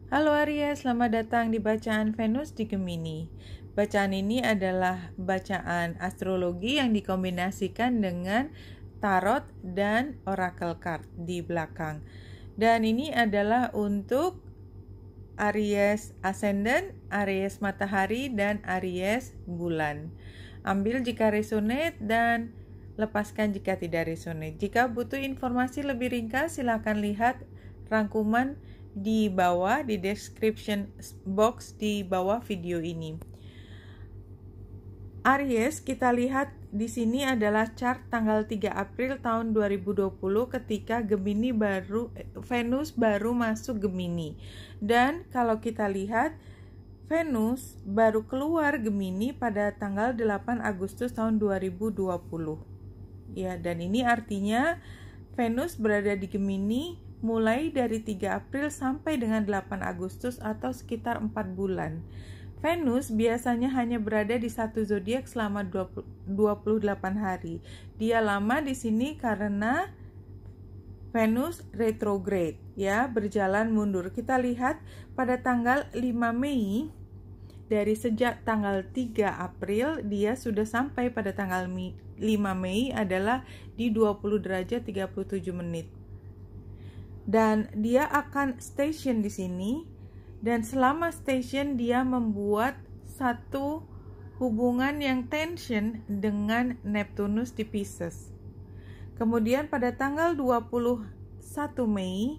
Halo Aries, selamat datang di bacaan Venus di Gemini. Bacaan ini adalah bacaan astrologi yang dikombinasikan dengan tarot dan oracle card di belakang. Dan ini adalah untuk Aries ascendant, Aries matahari, dan Aries bulan. Ambil jika resonate dan lepaskan jika tidak resonate. Jika butuh informasi lebih ringkas, silakan lihat rangkuman di bawah di description box di bawah video ini. Aries, kita lihat di sini adalah chart tanggal 3 April tahun 2020 ketika Venus baru masuk Gemini. Dan kalau kita lihat Venus baru keluar Gemini pada tanggal 8 Agustus tahun 2020. Ya, dan ini artinya Venus berada di Gemini mulai dari 3 April sampai dengan 8 Agustus atau sekitar 4 bulan. Venus biasanya hanya berada di satu zodiak selama 28 hari. Dia lama di sini karena Venus retrograde, ya, berjalan mundur. Kita lihat pada tanggal 5 Mei, dari sejak tanggal 3 April dia sudah sampai pada tanggal 5 Mei adalah di 20 derajat 37 menit. Dan dia akan station di sini, dan selama station dia membuat satu hubungan yang tension dengan Neptunus di Pisces. Kemudian pada tanggal 21 Mei,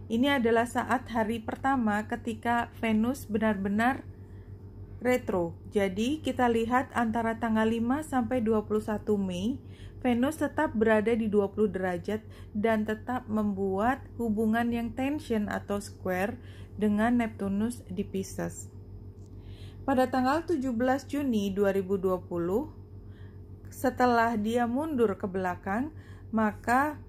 ini adalah saat hari pertama ketika Venus benar-benar retro. Jadi kita lihat antara tanggal 5 sampai 21 Mei, Venus tetap berada di 20 derajat dan tetap membuat hubungan yang tension atau square dengan Neptunus di Pisces. Pada tanggal 17 Juni 2020, setelah dia mundur ke belakang, maka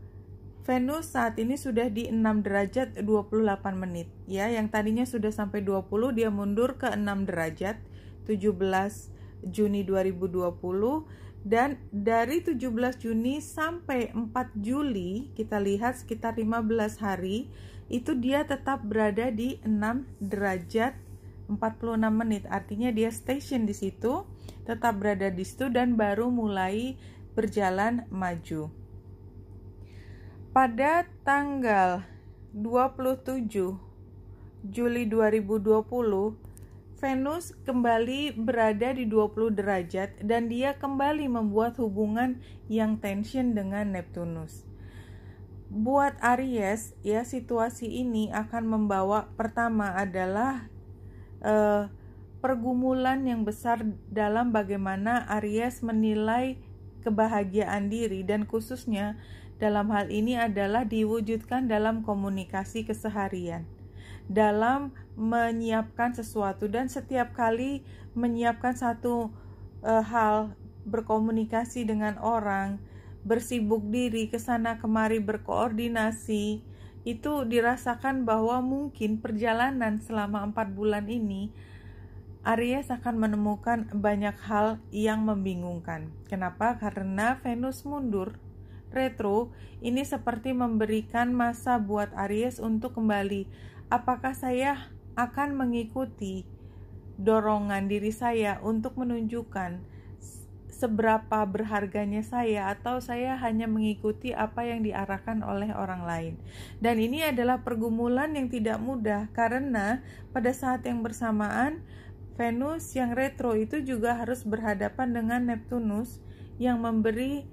Venus saat ini sudah di 6 derajat 28 menit. Ya, yang tadinya sudah sampai 20, dia mundur ke 6 derajat 17 Juni 2020. Dan dari 17 Juni sampai 4 Juli, kita lihat sekitar 15 hari, itu dia tetap berada di 6 derajat 46 menit. Artinya dia station di situ, tetap berada di situ dan baru mulai berjalan maju. Pada tanggal 27 Juli 2020, Venus kembali berada di 20 derajat dan dia kembali membuat hubungan yang tension dengan Neptunus. Buat Aries, ya, situasi ini akan membawa, pertama adalah pergumulan yang besar dalam bagaimana Aries menilai kebahagiaan diri, dan khususnya dalam hal ini adalah diwujudkan dalam komunikasi keseharian, dalam menyiapkan sesuatu, dan setiap kali menyiapkan satu hal, berkomunikasi dengan orang, bersibuk diri kesana kemari, berkoordinasi, itu dirasakan bahwa mungkin perjalanan selama 4 bulan ini Aries akan menemukan banyak hal yang membingungkan. Kenapa? Karena Venus mundur retro, ini seperti memberikan masa buat Aries untuk kembali. Apakah saya akan mengikuti dorongan diri saya untuk menunjukkan seberapa berharganya saya, atau saya hanya mengikuti apa yang diarahkan oleh orang lain? Dan ini adalah pergumulan yang tidak mudah, karena pada saat yang bersamaan Venus yang retro itu juga harus berhadapan dengan Neptunus yang memberi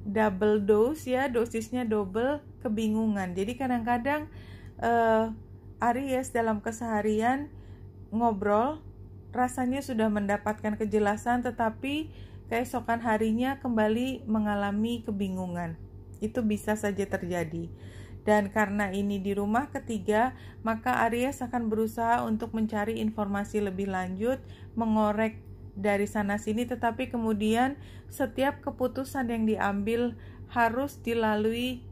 double dose, ya, dosisnya double kebingungan. Jadi kadang-kadang Aries dalam keseharian ngobrol rasanya sudah mendapatkan kejelasan, tetapi keesokan harinya kembali mengalami kebingungan. Itu bisa saja terjadi. Dan karena ini di rumah ketiga, maka Aries akan berusaha untuk mencari informasi lebih lanjut, mengorek dari sana sini, tetapi kemudian setiap keputusan yang diambil harus dilalui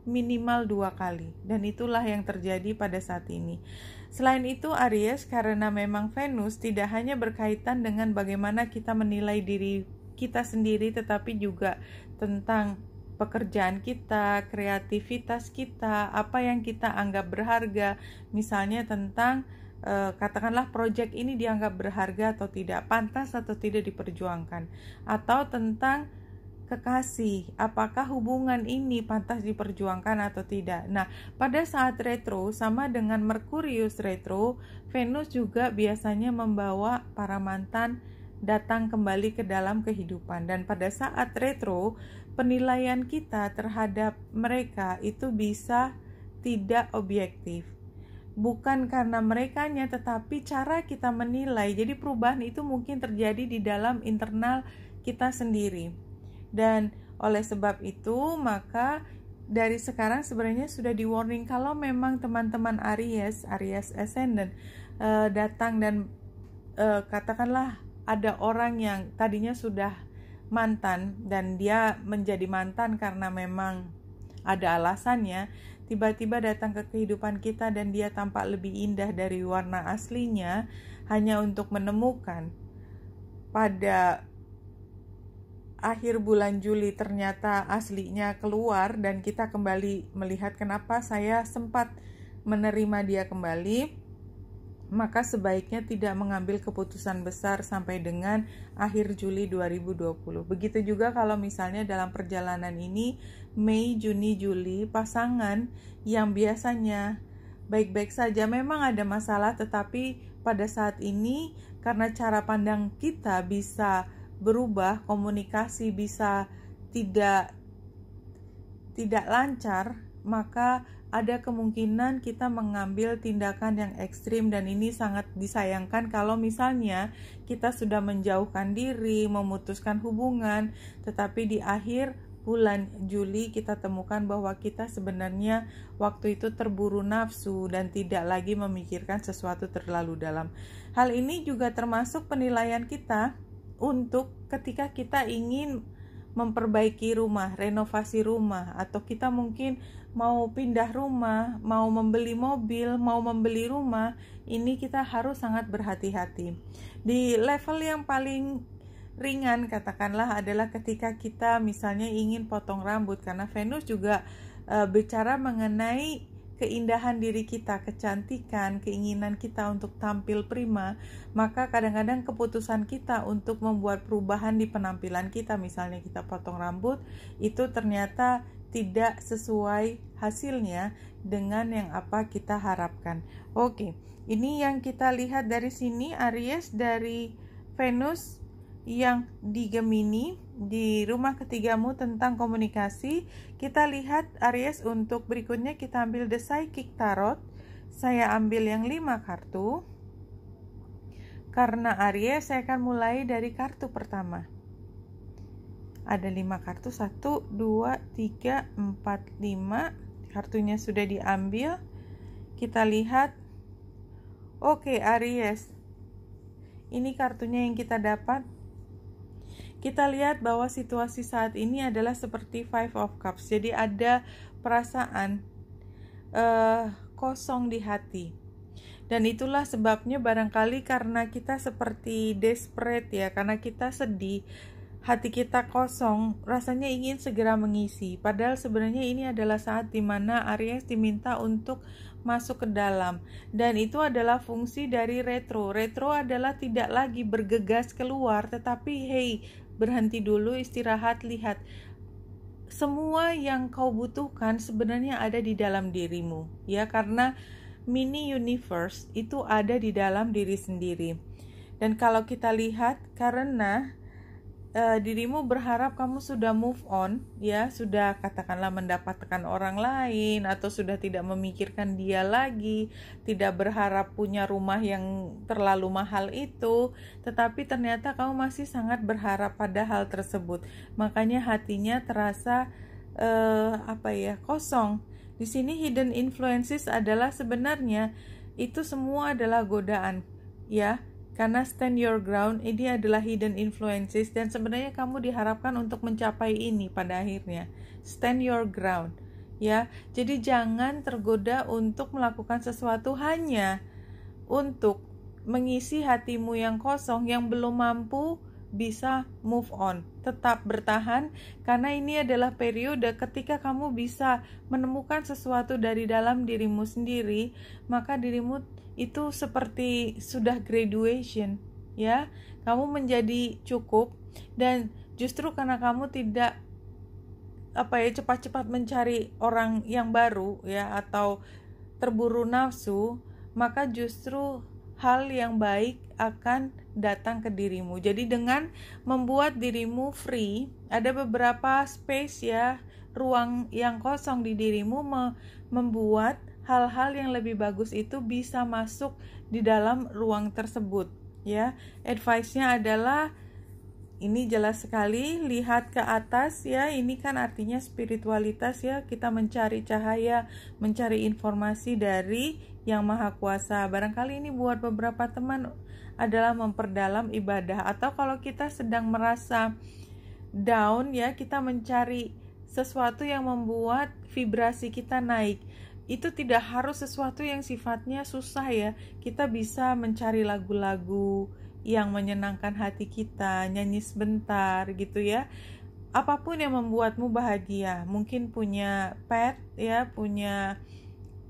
minimal 2 kali, dan itulah yang terjadi pada saat ini. Selain itu, Aries, karena memang Venus tidak hanya berkaitan dengan bagaimana kita menilai diri kita sendiri, tetapi juga tentang pekerjaan kita, kreativitas kita, apa yang kita anggap berharga, misalnya tentang katakanlah proyek ini dianggap berharga atau tidak, pantas atau tidak diperjuangkan, atau tentang kekasih, apakah hubungan ini pantas diperjuangkan atau tidak. Nah, pada saat retro sama dengan Merkurius retro, Venus juga biasanya membawa para mantan datang kembali ke dalam kehidupan, dan pada saat retro, penilaian kita terhadap mereka itu bisa tidak objektif. Bukan karena merekanya, tetapi cara kita menilai. Jadi perubahan itu mungkin terjadi di dalam internal kita sendiri. Dan oleh sebab itu, maka dari sekarang sebenarnya sudah di warning kalau memang teman-teman Aries Ascendant datang dan katakanlah ada orang yang tadinya sudah mantan dan dia menjadi mantan karena memang ada alasannya, tiba-tiba datang ke kehidupan kita dan dia tampak lebih indah dari warna aslinya, hanya untuk menemukan pada akhir bulan Juli ternyata aslinya keluar, dan kita kembali melihat kenapa saya sempat menerima dia kembali. Maka sebaiknya tidak mengambil keputusan besar sampai dengan akhir Juli 2020. Begitu juga kalau misalnya dalam perjalanan ini Mei, Juni, Juli, pasangan yang biasanya baik-baik saja memang ada masalah, tetapi pada saat ini karena cara pandang kita bisa berubah, komunikasi bisa tidak lancar, maka ada kemungkinan kita mengambil tindakan yang ekstrim, dan ini sangat disayangkan kalau misalnya kita sudah menjauhkan diri, memutuskan hubungan, tetapi di akhir bulan Juli kita temukan bahwa kita sebenarnya waktu itu terburu nafsu dan tidak lagi memikirkan sesuatu terlalu dalam. Hal ini juga termasuk penilaian kita untuk ketika kita ingin memperbaiki rumah, renovasi rumah, atau kita mungkin mau pindah rumah, mau membeli mobil, mau membeli rumah. Ini kita harus sangat berhati-hati. Di level yang paling ringan katakanlah adalah ketika kita misalnya ingin potong rambut, karena Venus juga bicara mengenai keindahan diri kita, kecantikan, keinginan kita untuk tampil prima. Maka kadang-kadang keputusan kita untuk membuat perubahan di penampilan kita, misalnya kita potong rambut, itu ternyata tidak sesuai hasilnya dengan yang apa kita harapkan. Oke, ini yang kita lihat dari sini, Aries dari Venus yang di Gemini di rumah ketigamu tentang komunikasi. Kita lihat Aries untuk berikutnya, kita ambil The Psychic Tarot. Saya ambil yang 5 kartu. Karena Aries, saya akan mulai dari kartu pertama. Ada 5 kartu, 1, 2, 3, 4, 5. Kartunya sudah diambil. Kita lihat. Oke, Aries. Ini kartunya yang kita dapat. Kita lihat bahwa situasi saat ini adalah seperti Five of Cups. Jadi ada perasaan kosong di hati. Dan itulah sebabnya barangkali karena kita seperti desperate ya, karena kita sedih, hati kita kosong, rasanya ingin segera mengisi. Padahal sebenarnya ini adalah saat dimana Aries diminta untuk masuk ke dalam. Dan itu adalah fungsi dari retro. Retro adalah tidak lagi bergegas keluar, tetapi hey, berhenti dulu, istirahat, lihat. Semua yang kau butuhkan sebenarnya ada di dalam dirimu. Ya, karena mini universe itu ada di dalam diri sendiri. Dan kalau kita lihat, karena dirimu berharap kamu sudah move on, ya, sudah katakanlah mendapatkan orang lain, atau sudah tidak memikirkan dia lagi, tidak berharap punya rumah yang terlalu mahal itu, tetapi ternyata kamu masih sangat berharap pada hal tersebut. Makanya hatinya terasa kosong. Di sini hidden influences adalah sebenarnya itu semua adalah godaan, ya. Karena stand your ground ini adalah hidden influences, dan sebenarnya kamu diharapkan untuk mencapai ini pada akhirnya. Stand your ground, ya. Jadi jangan tergoda untuk melakukan sesuatu hanya untuk mengisi hatimu yang kosong, yang belum mampu bisa move on, tetap bertahan, karena ini adalah periode ketika kamu bisa menemukan sesuatu dari dalam dirimu sendiri, maka dirimu itu seperti sudah graduation, ya, kamu menjadi cukup. Dan justru karena kamu tidak cepat-cepat mencari orang yang baru, ya, atau terburu nafsu, maka justru hal yang baik akan datang ke dirimu. Jadi dengan membuat dirimu free, ada beberapa space, ya, ruang yang kosong di dirimu, membuat hal-hal yang lebih bagus itu bisa masuk di dalam ruang tersebut, ya. Advice-nya adalah ini jelas sekali, lihat ke atas, ya. Ini kan artinya spiritualitas, ya. Kita mencari cahaya, mencari informasi dari Yang Maha Kuasa. Barangkali ini buat beberapa teman adalah memperdalam ibadah, atau kalau kita sedang merasa down, ya, kita mencari sesuatu yang membuat vibrasi kita naik. Itu tidak harus sesuatu yang sifatnya susah, ya. Kita bisa mencari lagu-lagu yang menyenangkan hati kita, nyanyi sebentar gitu, ya. Apapun yang membuatmu bahagia. Mungkin punya pet, ya, punya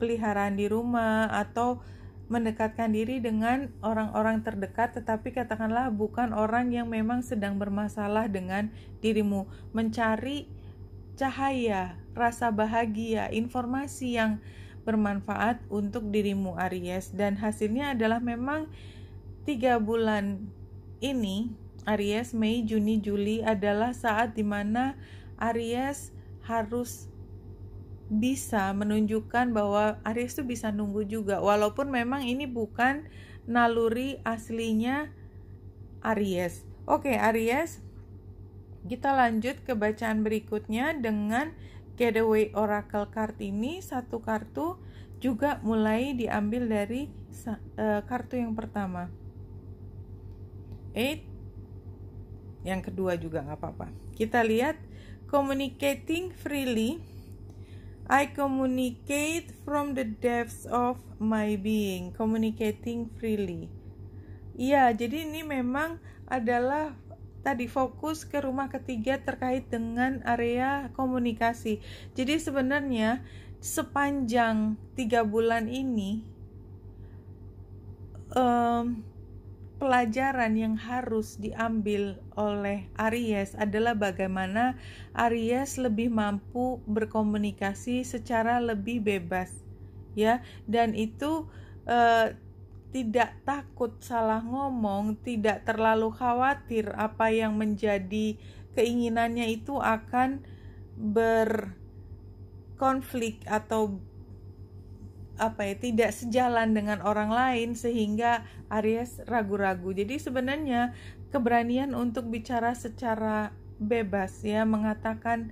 peliharaan di rumah, atau mendekatkan diri dengan orang-orang terdekat, tetapi katakanlah bukan orang yang memang sedang bermasalah dengan dirimu. Mencari cahaya, rasa bahagia, informasi yang bermanfaat untuk dirimu, Aries. Dan hasilnya adalah memang 3 bulan ini, Aries, Mei, Juni, Juli adalah saat dimana Aries harus bisa menunjukkan bahwa Aries itu bisa nunggu juga, walaupun memang ini bukan naluri aslinya Aries. Oke, Aries, kita lanjut ke bacaan berikutnya dengan Getaway Oracle card ini. Satu kartu juga mulai diambil dari kartu yang pertama. 8, yang kedua juga nggak apa-apa. Kita lihat, communicating freely. I communicate from the depths of my being. Communicating freely. Iya, jadi ini memang adalah tadi fokus ke rumah ketiga terkait dengan area komunikasi. Jadi sebenarnya sepanjang 3 bulan ini pelajaran yang harus diambil oleh Aries adalah bagaimana Aries lebih mampu berkomunikasi secara lebih bebas, ya, dan itu tidak takut salah ngomong, tidak terlalu khawatir apa yang menjadi keinginannya itu akan berkonflik atau tidak sejalan dengan orang lain, sehingga Aries ragu-ragu. Jadi sebenarnya keberanian untuk bicara secara bebas, ya, mengatakan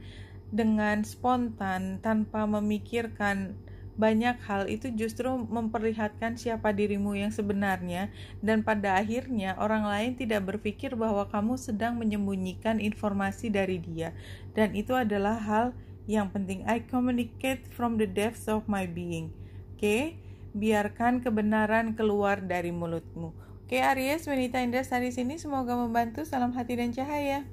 dengan spontan tanpa memikirkan banyak hal, itu justru memperlihatkan siapa dirimu yang sebenarnya, dan pada akhirnya orang lain tidak berpikir bahwa kamu sedang menyembunyikan informasi dari dia, dan itu adalah hal yang penting. I communicate from the depths of my being. Oke, biarkan kebenaran keluar dari mulutmu. Oke, Aries, wanita indah dari sini, semoga membantu. Salam hati dan cahaya.